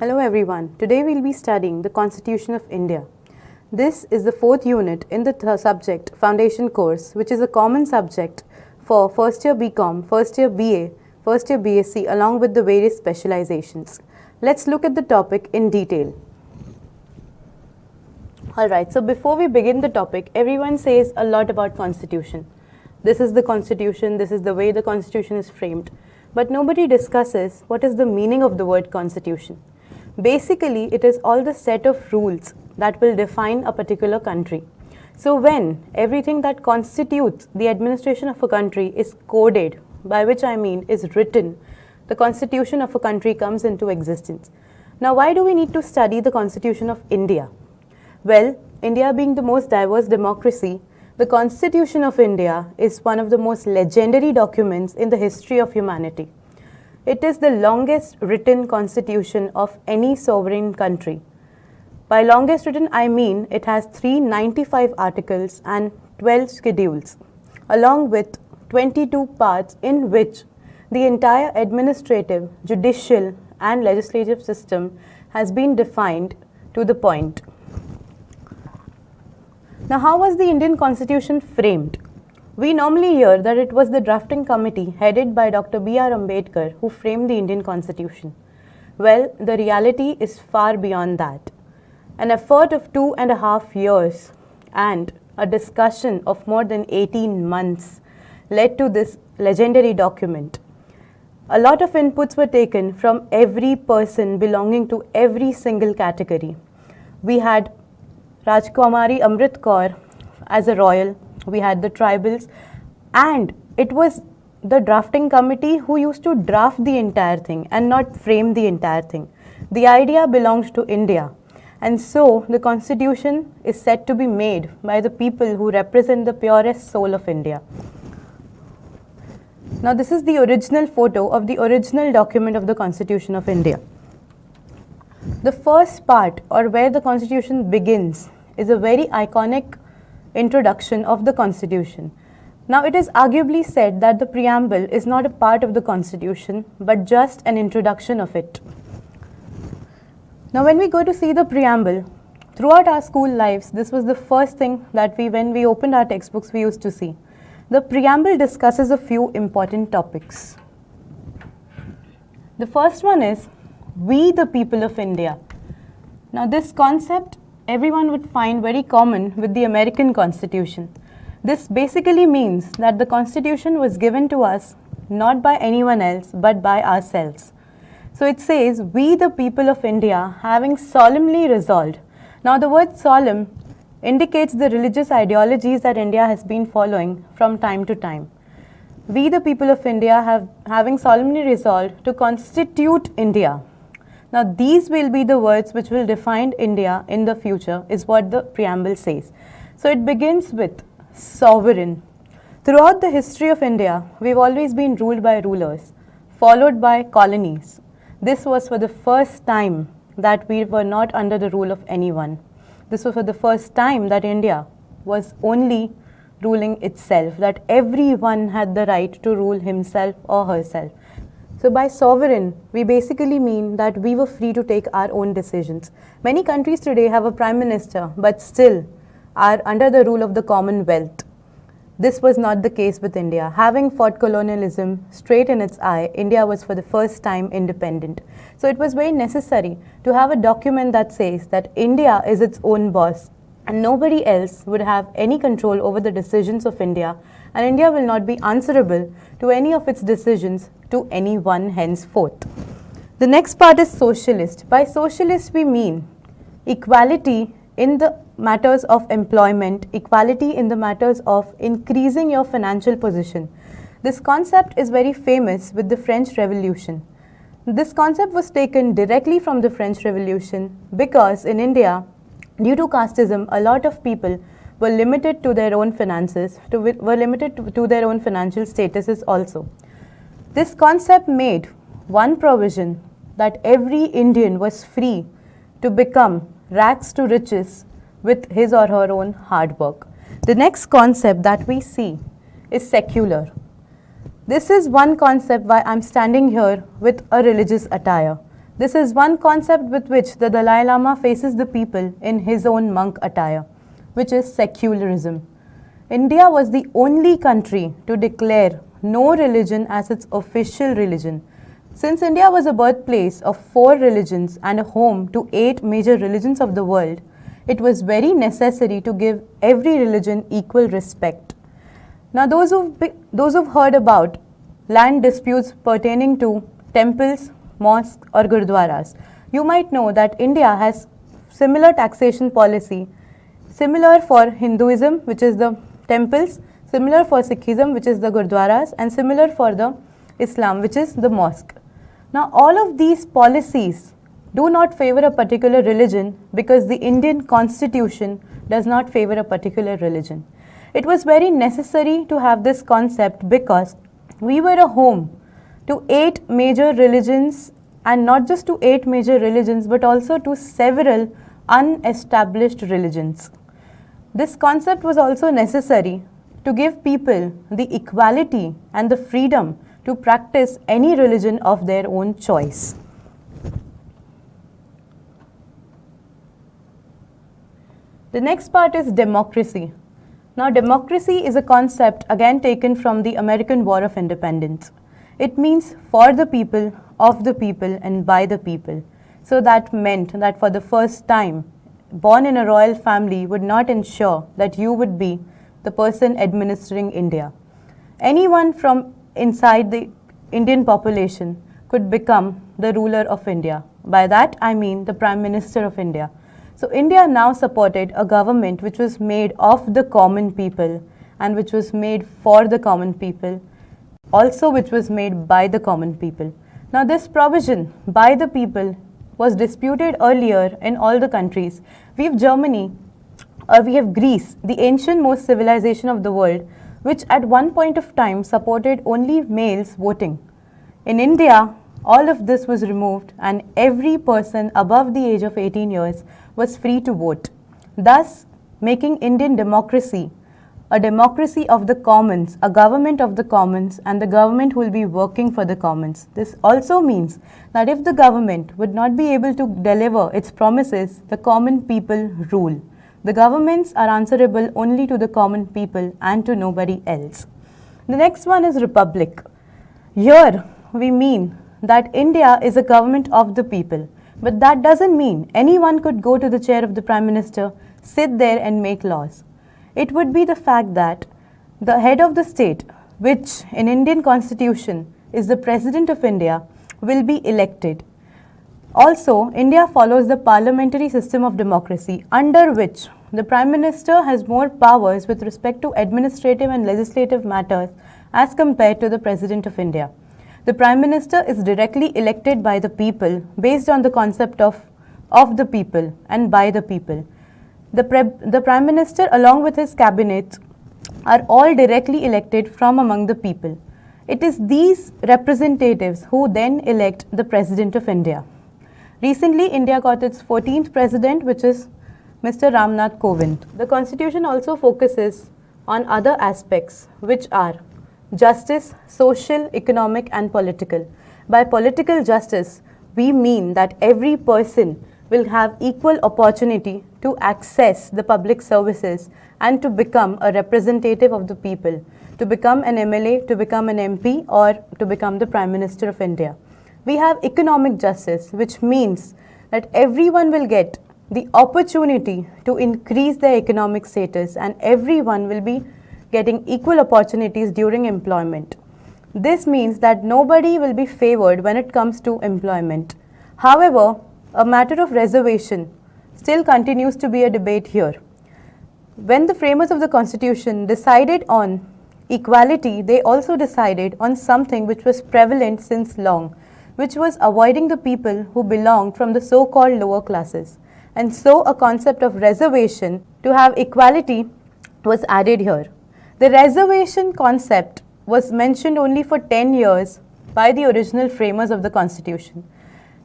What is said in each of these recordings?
Hello everyone. Today we'll be studying the Constitution of India. This is the fourth unit in the subject Foundation course, which is a common subject for first year BCom, first year BA, first year BSc along with the various specializations. Let's look at the topic in detail. Alright, so before we begin the topic, everyone says a lot about Constitution. This is the Constitution, this is the way the Constitution is framed. But nobody discusses what is the meaning of the word Constitution. Basically, it is all the set of rules that will define a particular country. So when everything that constitutes the administration of a country is coded, by which I mean is written, the constitution of a country comes into existence. Now, why do we need to study the Constitution of India? Well, India being the most diverse democracy, the Constitution of India is one of the most legendary documents in the history of humanity. It is the longest written constitution of any sovereign country. By longest written, I mean it has 395 articles and 12 schedules, along with 22 parts in which the entire administrative, judicial and legislative system has been defined to the point. Now, how was the Indian Constitution framed? We normally hear that it was the drafting committee headed by Dr. B.R. Ambedkar who framed the Indian Constitution. Well, the reality is far beyond that. An effort of 2.5 years and a discussion of more than 18 months led to this legendary document. A lot of inputs were taken from every person belonging to every single category. We had Rajkumari Amrit Kaur as a royal, we had the tribals, and it was the drafting committee who used to draft the entire thing and not frame the entire thing. The idea belonged to India, and so the constitution is said to be made by the people who represent the purest soul of India. Now, this is the original photo of the original document of the Constitution of India. The first part, or where the constitution begins, is a very iconic introduction of the Constitution. Now, it is arguably said that the preamble is not a part of the Constitution, but just an introduction of it. Now, when we go to see the preamble, throughout our school lives, this was the first thing that when we opened our textbooks, we used to see. The preamble discusses a few important topics. The first one is, we the people of India. Now, this concept everyone would find very common with the American Constitution. This basically means that the Constitution was given to us not by anyone else but by ourselves. So it says, we the people of India having solemnly resolved. Now, the word solemn indicates the religious ideologies that India has been following from time to time. We the people of India having solemnly resolved to constitute India. Now, these will be the words which will define India in the future, is what the preamble says. So, it begins with sovereign. Throughout the history of India, we've always been ruled by rulers, followed by colonies. This was for the first time that we were not under the rule of anyone. This was for the first time that India was only ruling itself, that everyone had the right to rule himself or herself. So by sovereign, we basically mean that we were free to take our own decisions. Many countries today have a prime minister, but still are under the rule of the Commonwealth. This was not the case with India. Having fought colonialism straight in its eye, India was for the first time independent. So it was very necessary to have a document that says that India is its own boss and nobody else would have any control over the decisions of India, and India will not be answerable to any of its decisions to anyone henceforth. The next part is socialist. By socialist, we mean equality in the matters of employment, equality in the matters of increasing your financial position. This concept is very famous with the French Revolution. This concept was taken directly from the French Revolution because in India, due to casteism, a lot of people were limited to their own finances, were limited to their own financial statuses also. This concept made one provision that every Indian was free to become rags to riches with his or her own hard work. The next concept that we see is secular. This is one concept why I'm standing here with a religious attire. This is one concept with which the Dalai Lama faces the people in his own monk attire, which is secularism. India was the only country to declare no religion as its official religion. Since India was a birthplace of 4 religions and a home to 8 major religions of the world, it was very necessary to give every religion equal respect. Now, those who've heard about land disputes pertaining to temples, mosques or gurdwaras, you might know that India has similar taxation policy, similar for Hinduism, which is the temples, similar for Sikhism, which is the gurdwaras, and similar for the Islam, which is the mosque. Now, all of these policies do not favor a particular religion because the Indian constitution does not favor a particular religion. It was very necessary to have this concept because we were a home to 8 major religions, and not just to 8 major religions but also to several unestablished religions. This concept was also necessary to give people the equality and the freedom to practice any religion of their own choice. The next part is democracy. Now, democracy is a concept again taken from the American War of Independence. It means for the people, of the people, and by the people. So that meant that for the first time, born in a royal family would not ensure that you would be the person administering India. Anyone from inside the Indian population could become the ruler of India. By that I mean the Prime Minister of India. So India now supported a government which was made of the common people and which was made for the common people, also which was made by the common people. Now, this provision by the people was disputed earlier in all the countries. We have Germany, or we have Greece, the ancient most civilization of the world, which at one point of time supported only males voting. In India, all of this was removed and every person above the age of 18 years was free to vote, thus making Indian democracy a democracy of the commons, a government of the commons, and the government will be working for the commons. This also means that if the government would not be able to deliver its promises, the common people rule. The governments are answerable only to the common people and to nobody else. The next one is republic. Here we mean that India is a government of the people, but that doesn't mean anyone could go to the chair of the Prime Minister, sit there and make laws. It would be the fact that the head of the state, which in Indian constitution is the President of India, will be elected. Also, India follows the parliamentary system of democracy, under which the Prime Minister has more powers with respect to administrative and legislative matters as compared to the President of India. The Prime Minister is directly elected by the people based on the concept of the people and by the people. The Prime Minister along with his cabinet are all directly elected from among the people. It is these representatives who then elect the President of India. Recently, India got its 14th President, which is Mr. Ramnath Kovind. The Constitution also focuses on other aspects, which are justice, social, economic and political. By political justice, we mean that every person will have equal opportunity to access the public services and to become a representative of the people, to become an MLA, to become an MP or to become the Prime Minister of India. We have economic justice, which means that everyone will get the opportunity to increase their economic status and everyone will be getting equal opportunities during employment. This means that nobody will be favored when it comes to employment. However, a matter of reservation still continues to be a debate here. When the framers of the Constitution decided on equality, they also decided on something which was prevalent since long, which was avoiding the people who belonged from the so-called lower classes. And so a concept of reservation to have equality was added here. The reservation concept was mentioned only for 10 years by the original framers of the Constitution.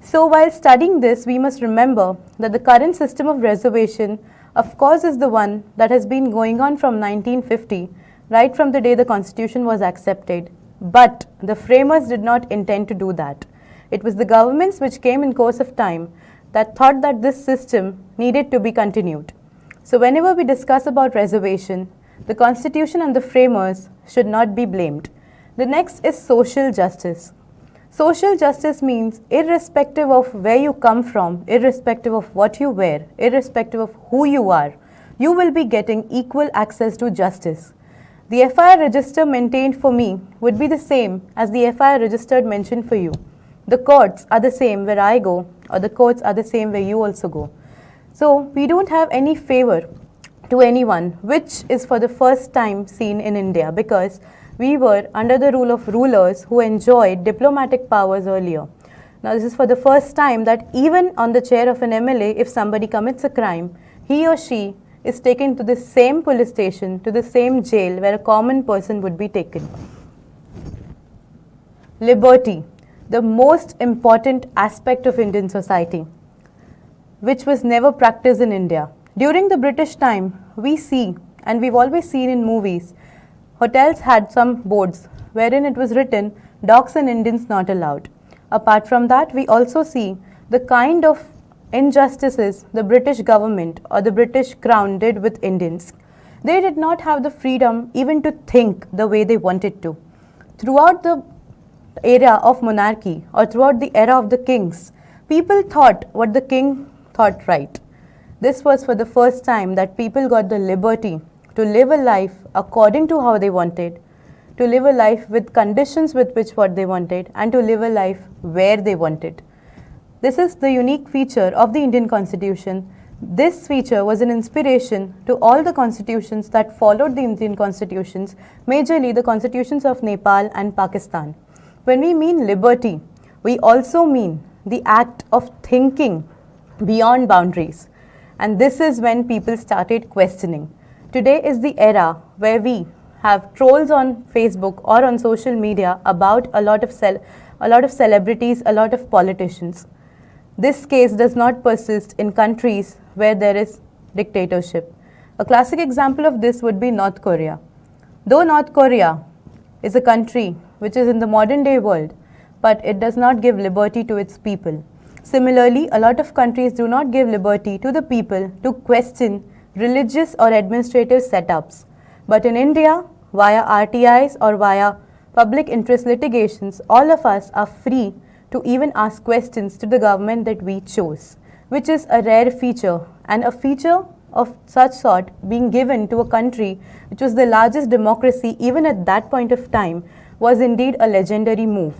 So while studying this, we must remember that the current system of reservation, of course, is the one that has been going on from 1950, right from the day the Constitution was accepted. But the framers did not intend to do that. It was the governments which came in course of time that thought that this system needed to be continued. So whenever we discuss about reservation, the Constitution and the framers should not be blamed. The next is social justice. Social justice means irrespective of where you come from, irrespective of what you wear, irrespective of who you are, you will be getting equal access to justice. The FIR register maintained for me would be the same as the FIR registered mentioned for you. The courts are the same where I go, or the courts are the same where you also go. So we don't have any favor to anyone, which is for the first time seen in India, because we were under the rule of rulers who enjoyed diplomatic powers earlier. Now this is for the first time that even on the chair of an MLA, if somebody commits a crime, he or she is taken to the same police station, to the same jail where a common person would be taken. Liberty, the most important aspect of Indian society, which was never practiced in India. During the British time, we see, and we've always seen in movies, hotels had some boards wherein it was written, dogs and Indians not allowed. Apart from that, we also see the kind of injustices the British government or the British Crown did with Indians. They did not have the freedom even to think the way they wanted to. Throughout the era of monarchy or throughout the era of the kings, people thought what the king thought right. This was for the first time that people got the liberty to live a life according to how they wanted, to live a life with conditions with which what they wanted, and to live a life where they wanted. This is the unique feature of the Indian Constitution. This feature was an inspiration to all the constitutions that followed the Indian constitutions, majorly the constitutions of Nepal and Pakistan. When we mean liberty, we also mean the act of thinking beyond boundaries. And this is when people started questioning. Today is the era where we have trolls on Facebook or on social media about a lot of celebrities, a lot of politicians. This case does not persist in countries where there is dictatorship. A classic example of this would be North Korea. Though North Korea is a country which is in the modern day world, but it does not give liberty to its people. Similarly, a lot of countries do not give liberty to the people to question religious or administrative setups. But in India, via RTIs or via public interest litigations, all of us are free to even ask questions to the government that we chose, which is a rare feature, and a feature of such sort being given to a country which was the largest democracy even at that point of time was indeed a legendary move.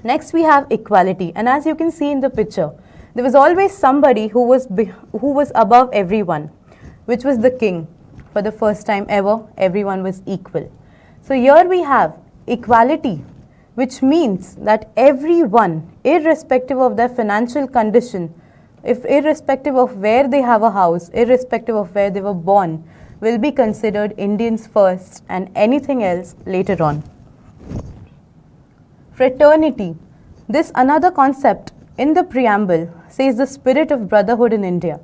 Next we have equality, and as you can see in the picture, there was always somebody who was above everyone, which was the king. For the first time ever, everyone was equal. So here we have equality, which means that everyone, irrespective of their financial condition, irrespective of where they have a house, irrespective of where they were born, will be considered Indians first and anything else later on. Fraternity. This another concept in the preamble says the spirit of brotherhood in India.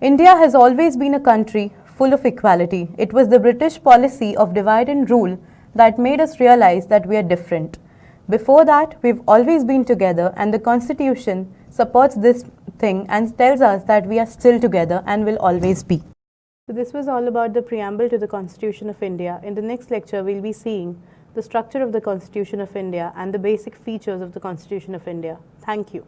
India has always been a country full of equality. It was the British policy of divide and rule that made us realize that we are different. Before that, we've always been together, and the Constitution supports this thing and tells us that we are still together and will always be. So this was all about the preamble to the Constitution of India. In the next lecture, we'll be seeing the structure of the Constitution of India and the basic features of the Constitution of India. Thank you.